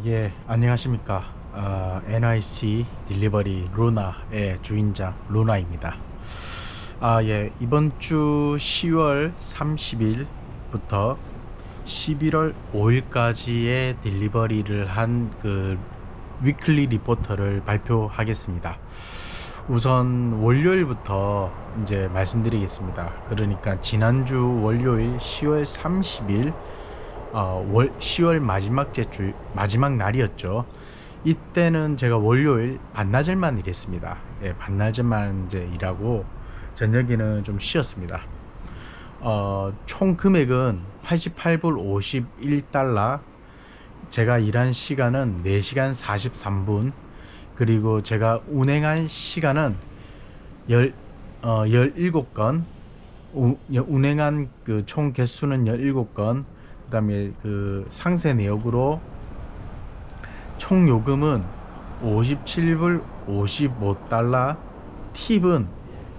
예, 안녕하십니까. NIC 딜리버리 루나의 주인장 루나입니다. 예, 이번 주 10월 30일부터 11월 5일까지의 딜리버리를 한 그 위클리 리포터를 발표하겠습니다. 우선 월요일부터 이제 말씀드리겠습니다. 그러니까 지난주 월요일 10월 30일 10월 마지막 날이었죠. 이때는 제가 월요일 반나절만 일했습니다. 예, 반나절만 이제 일하고 저녁에는 좀 쉬었습니다. 총 금액은 88불 51달러. 제가 일한 시간은 4시간 43분. 그리고 제가 운행한 시간은 17건. 운행한 그 총 개수는 17건. 그 다음에 그 상세 내역으로 총 요금은 57불 55달러, 팁은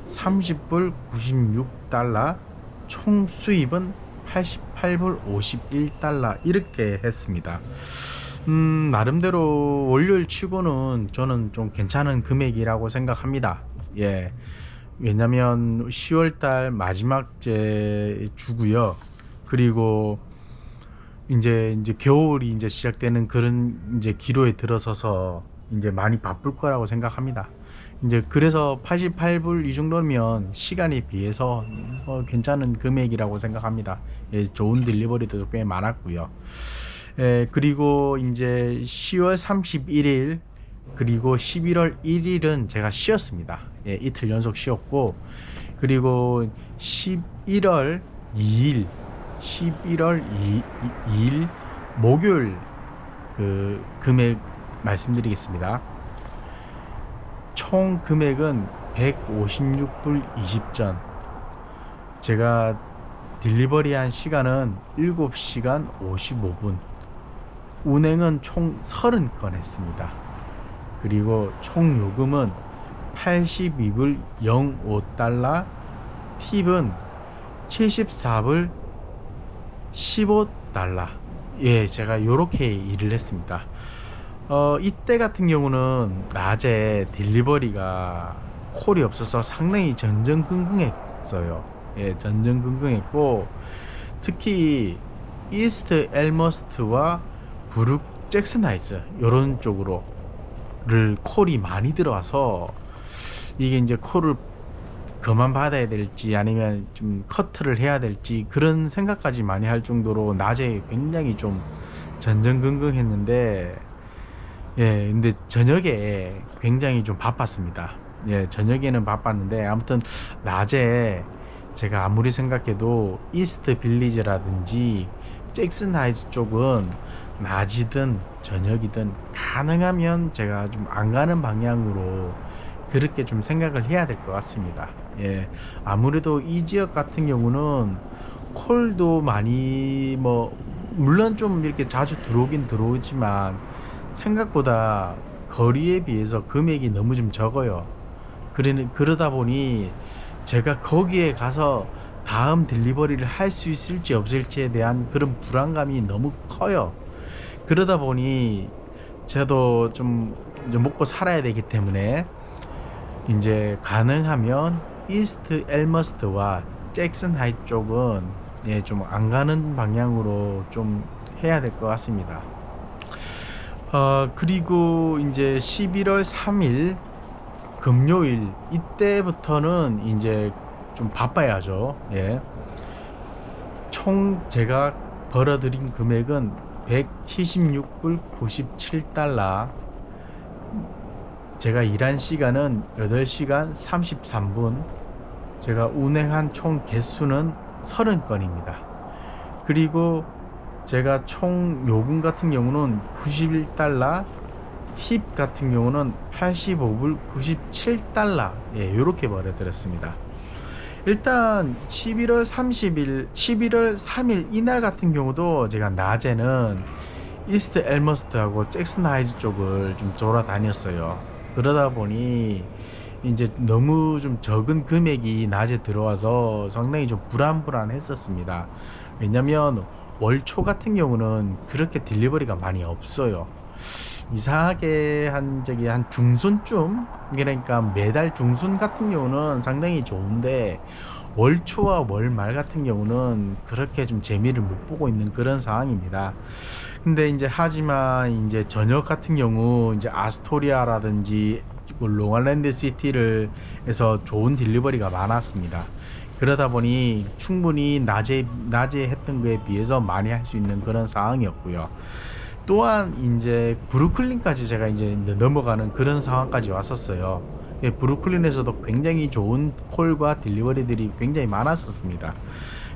30불 96달러, 총 수입은 88불 51달러 이렇게 했습니다. 나름대로 월요일 치고는 저는 좀 괜찮은 금액이라고 생각합니다. 예. 왜냐면 10월달 마지막 주고요. 그리고 이제 겨울이 이제 시작되는 그런 이제 기로에 들어서서 이제 많이 바쁠 거라고 생각합니다. 이제 그래서 88불 이 정도면 시간에 비해서 괜찮은 금액이라고 생각합니다. 예, 좋은 딜리버리도 꽤 많았고요. 예, 그리고 이제 10월 31일 그리고 11월 1일은 제가 쉬었습니다. 예, 이틀 연속 쉬었고, 그리고 11월 2일 2일 목요일 그 금액 말씀드리겠습니다. 총 금액은 156불 20전. 제가 딜리버리한 시간은 7시간 55분. 운행은 총 30건 했습니다. 그리고 총 요금은 82불 05달러, 팁은 74불 15달러. 예, 제가 요렇게 일을 했습니다. 이때 같은 경우는 낮에 딜리버리가 콜이 없어서 상당히 전전긍긍했어요. 예, 전전긍긍했고, 특히 이스트 엘머스트와 브룩 잭슨 하이츠 요런 쪽으로를 콜이 많이 들어와서 이게 이제 콜을 그만 받아야 될지 아니면 좀 커트를 해야 될지 그런 생각까지 많이 할 정도로 낮에 굉장히 좀 전전긍긍했는데, 예, 근데 저녁에 굉장히 좀 바빴습니다. 예, 저녁에는 바빴는데 아무튼 낮에 제가 아무리 생각해도 이스트 빌리지라든지 잭슨 하이츠 쪽은 낮이든 저녁이든 가능하면 제가 좀 안 가는 방향으로 그렇게 좀 생각을 해야 될 것 같습니다. 예, 아무래도 이 지역 같은 경우는 콜도 많이 물론 좀 이렇게 자주 들어오긴 들어오지만 생각보다 거리에 비해서 금액이 너무 좀 적어요. 그러다 보니 제가 거기에 가서 다음 딜리버리를 할 수 있을지 없을지에 대한 그런 불안감이 너무 커요. 그러다 보니 저도 좀 이제 먹고 살아야 되기 때문에 이제 가능하면 이스트 엘머스트와 잭슨 하이 쪽은 예, 좀 안 가는 방향으로 좀 해야 될 것 같습니다. 그리고 이제 11월 3일 금요일 이때부터는 이제 좀 바빠야죠. 예. 총 제가 벌어들인 금액은 176불 97달러. 제가 일한 시간은 8시간 33분. 제가 운행한 총 개수는 30건입니다. 그리고 제가 총 요금 같은 경우는 91달러, 팁 같은 경우는 85불 97달러. 예, 요렇게 벌어들였습니다. 일단 11월 3일 이날 같은 경우도 제가 낮에는 이스트 엘머스트하고 잭슨 하이즈 쪽을 좀 돌아다녔어요. 그러다 보니 이제 너무 좀 적은 금액이 낮에 들어와서 상당히 좀 불안했었습니다. 왜냐면 월초 같은 경우는 그렇게 딜리버리가 많이 없어요. 이상하게 한 저기 한 중순쯤, 그러니까 매달 중순 같은 경우는 상당히 좋은데 월초와 월말 같은 경우는 그렇게 좀 재미를 못 보고 있는 그런 상황입니다. 근데 이제 하지만 이제 저녁 같은 경우 이제 아스토리아라든지 그 롱알랜드 시티를 해서 좋은 딜리버리가 많았습니다. 그러다 보니 충분히 낮에 했던 거에 비해서 많이 할 수 있는 그런 상황이었고요. 또한 이제 브루클린까지 제가 이제 넘어가는 그런 상황까지 왔었어요. 예, 브루클린에서도 굉장히 좋은 콜과 딜리버리들이 굉장히 많았었습니다.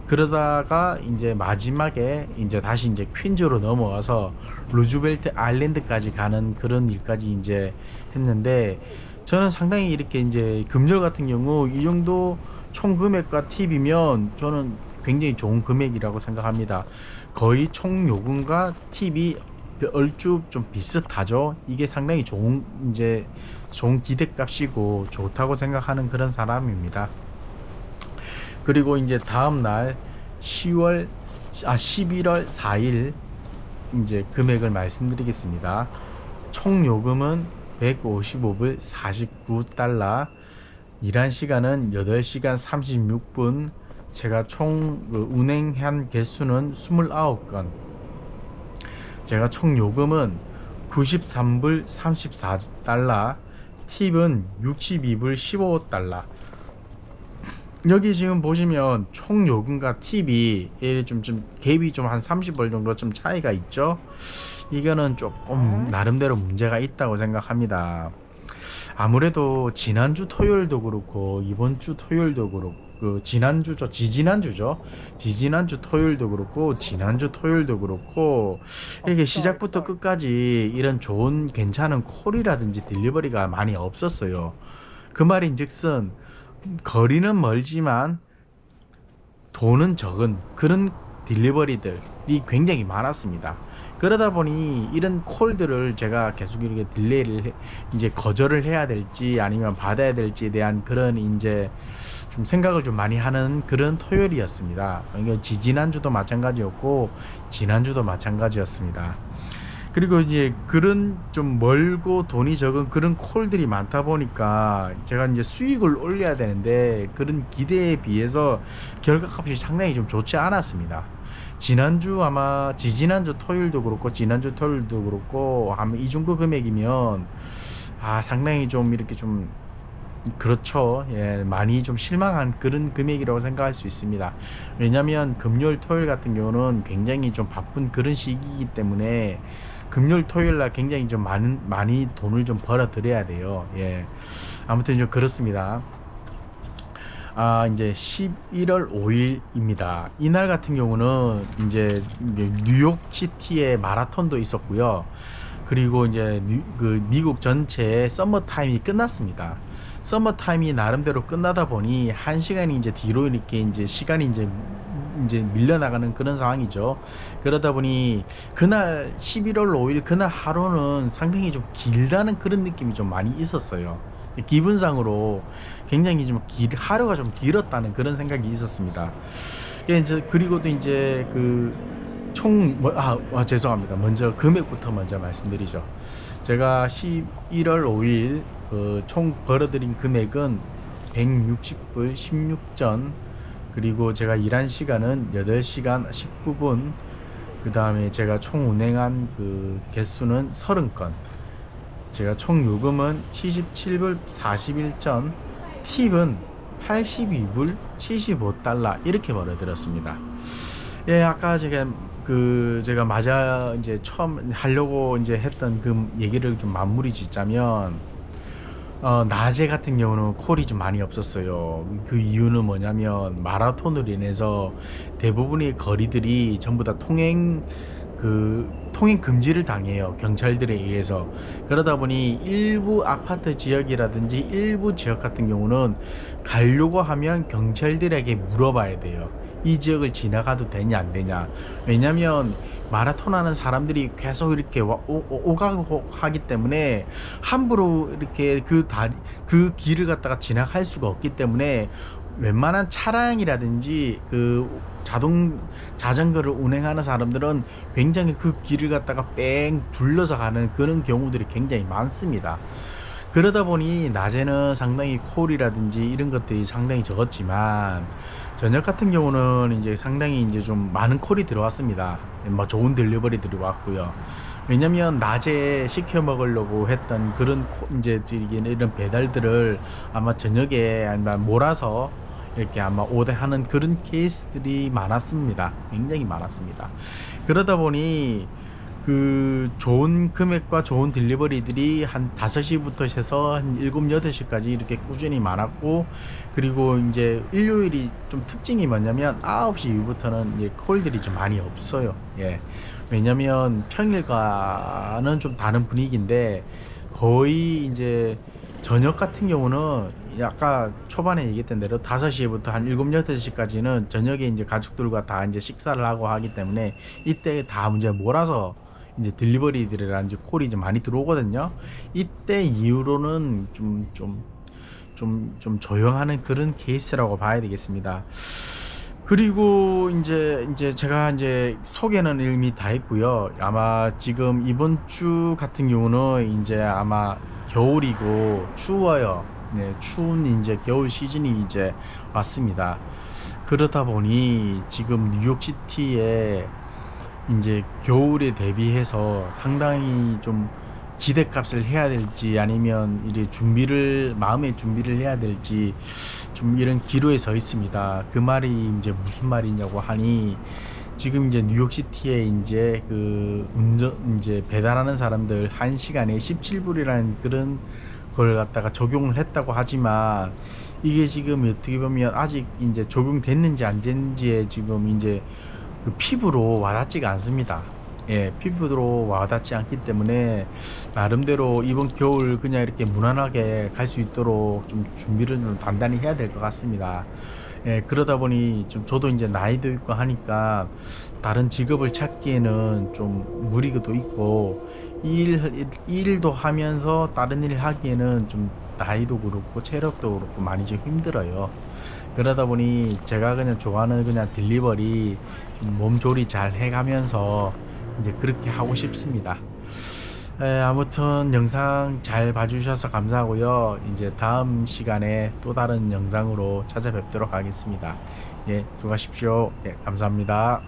그러다가 이제 마지막에 이제 다시 이제 퀸즈로 넘어와서 루즈벨트 아일랜드까지 가는 그런 일까지 이제 했는데, 저는 상당히 이렇게 이제 금절 같은 경우 이 정도 총 금액과 팁이면 저는 굉장히 좋은 금액이라고 생각합니다. 거의 총 요금과 팁이 얼추 좀 비슷하죠. 이게 상당히 좋은 기대값이고 좋다고 생각하는 그런 사람입니다. 그리고 이제 다음 날 11월 4일 이제 금액을 말씀드리겠습니다. 총 요금은 155불 49달러, 일한 시간은 8시간 36분, 제가 총 운행한 개수는 29건, 제가 총 요금은 93불 34달러, 팁은 62불 15달러. 여기 지금 보시면 총 요금과 팁이 좀 갭이 좀 한 30불 정도 좀 차이가 있죠. 이거는 조금 나름대로 문제가 있다고 생각합니다. 아무래도 지난주 토요일도 그렇고 이번 주 토요일도 그렇고 지지난주 토요일도 그렇고 지난주 토요일도 그렇고 이렇게 시작부터 끝까지 이런 좋은 괜찮은 콜이라든지 딜리버리가 많이 없었어요. 그 말인즉슨 거리는 멀지만 돈은 적은 그런 딜리버리들이 굉장히 많았습니다. 그러다 보니 이런 콜들을 제가 계속 이렇게 딜레이를 이제 거절을 해야 될지 아니면 받아야 될지에 대한 그런 이제 좀 생각을 좀 많이 하는 그런 토요일이었습니다. 그러니까 지지난주도 마찬가지였고 지난주도 마찬가지였습니다. 그리고 이제 그런 좀 멀고 돈이 적은 그런 콜들이 많다 보니까 제가 이제 수익을 올려야 되는데 그런 기대에 비해서 결과값이 상당히 좀 좋지 않았습니다. 지지난주 토요일도 그렇고 지난주 토요일도 그렇고 아마 이 정도 금액이면 상당히 좀 이렇게 좀 그렇죠. 예, 많이 좀 실망한 그런 금액이라고 생각할 수 있습니다. 왜냐면 금요일 토요일 같은 경우는 굉장히 좀 바쁜 그런 시기이기 때문에 금요일 토요일 날 굉장히 좀 많이 돈을 좀 벌어 들여야 돼요. 예. 아무튼 좀 그렇습니다. 이제 11월 5일입니다. 이날 같은 경우는 이제 뉴욕 시티의 마라톤도 있었고요. 그리고 이제 미국 전체의 서머 타임이 끝났습니다. 서머 타임이 나름대로 끝나다 보니 1시간이 이제 뒤로 이렇게 이제 시간이 이제 밀려나가는 그런 상황이죠. 그러다 보니 그날 11월 5일 그날 하루는 상당히 좀 길다는 그런 느낌이 좀 많이 있었어요. 기분상으로 굉장히 좀 하루가 좀 길었다는 그런 생각이 있었습니다. 그리고도 이제 죄송합니다. 먼저 금액부터 먼저 말씀드리죠. 제가 11월 5일 총 벌어들인 금액은 160불 16전, 그리고 제가 일한 시간은 8시간 19분, 그 다음에 제가 총 운행한 개수는 30건, 제가 총 요금은 77불 41전, 팁은 82불 75달러 이렇게 벌어들였습니다. 예, 아까 제가 이제 처음 하려고 이제 했던 그 얘기를 좀 마무리 짓자면, 낮에 같은 경우는 콜이 좀 많이 없었어요. 그 이유는 뭐냐면 마라톤으로 인해서 대부분의 거리들이 전부 다 통행 금지를 당해요, 경찰들에 의해서. 그러다 보니 일부 아파트 지역이라든지 일부 지역 같은 경우는 가려고 하면 경찰들에게 물어봐야 돼요. 이 지역을 지나가도 되냐 안 되냐. 왜냐면 마라톤 하는 사람들이 계속 이렇게 오가고 하기 때문에 함부로 이렇게 그 길을 갖다가 지나갈 수가 없기 때문에 웬만한 차량이라든지 자전거를 운행하는 사람들은 굉장히 그 길을 갖다가 뺑 둘러서 가는 그런 경우들이 굉장히 많습니다. 그러다 보니 낮에는 상당히 콜이라든지 이런 것들이 상당히 적었지만 저녁 같은 경우는 이제 상당히 이제 좀 많은 콜이 들어왔습니다. 뭐 좋은 딜리버리들이 왔고요. 왜냐면 낮에 시켜 먹으려고 했던 그런 이제 이런 배달들을 아마 저녁에 아마 몰아서 이렇게 아마 오대하는 그런 케이스들이 많았습니다. 굉장히 많았습니다. 그러다 보니 좋은 금액과 좋은 딜리버리들이 한 5시부터 해서 한 7, 8시까지 이렇게 꾸준히 많았고, 그리고 이제 일요일이 좀 특징이 뭐냐면 9시 이후부터는 이제 콜들이 좀 많이 없어요. 예. 왜냐면 평일과는 좀 다른 분위기인데 거의 이제 저녁 같은 경우는 아까 초반에 얘기했던 대로 5시부터 한 7, 8시까지는 저녁에 이제 가족들과 다 이제 식사를 하고 하기 때문에 이때 다 이제 몰아서 이제 딜리버리들이라든지 콜이 이제 많이 들어오거든요. 이때 이후로는 좀 조용하는 그런 케이스라고 봐야 되겠습니다. 그리고 이제 제가 이제 소개는 이미 다 했고요. 아마 지금 이번 주 같은 경우는 이제 아마 겨울이고 추워요. 네, 추운 이제 겨울 시즌이 이제 왔습니다. 그러다 보니 지금 뉴욕시티에 이제 겨울에 대비해서 상당히 좀 기대값을 해야 될지 아니면 이제 마음의 준비를 해야 될지 좀 이런 기로에 서 있습니다. 그 말이 이제 무슨 말이냐고 하니 지금 이제 뉴욕시티에 이제 이제 배달하는 사람들 1시간에 17불이라는 그런 걸 갖다가 적용을 했다고 하지만 이게 지금 어떻게 보면 아직 이제 적용됐는지 안 됐는지에 지금 이제 피부로 와닿지가 않습니다. 예, 피부로 와닿지 않기 때문에 나름대로 이번 겨울 그냥 이렇게 무난하게 갈 수 있도록 좀 준비를 좀 단단히 해야 될 것 같습니다. 예, 그러다 보니 좀 저도 이제 나이도 있고 하니까 다른 직업을 찾기에는 좀 무리도 있고 일도 하면서 다른 일 하기에는 좀 나이도 그렇고 체력도 그렇고 많이 좀 힘들어요. 그러다 보니 제가 그냥 좋아하는 그냥 딜리버리 좀 몸조리 잘 해가면서 이제 그렇게 하고 싶습니다. 아무튼 영상 잘 봐주셔서 감사하고요. 이제 다음 시간에 또 다른 영상으로 찾아뵙도록 하겠습니다. 예, 수고하십시오. 예, 감사합니다.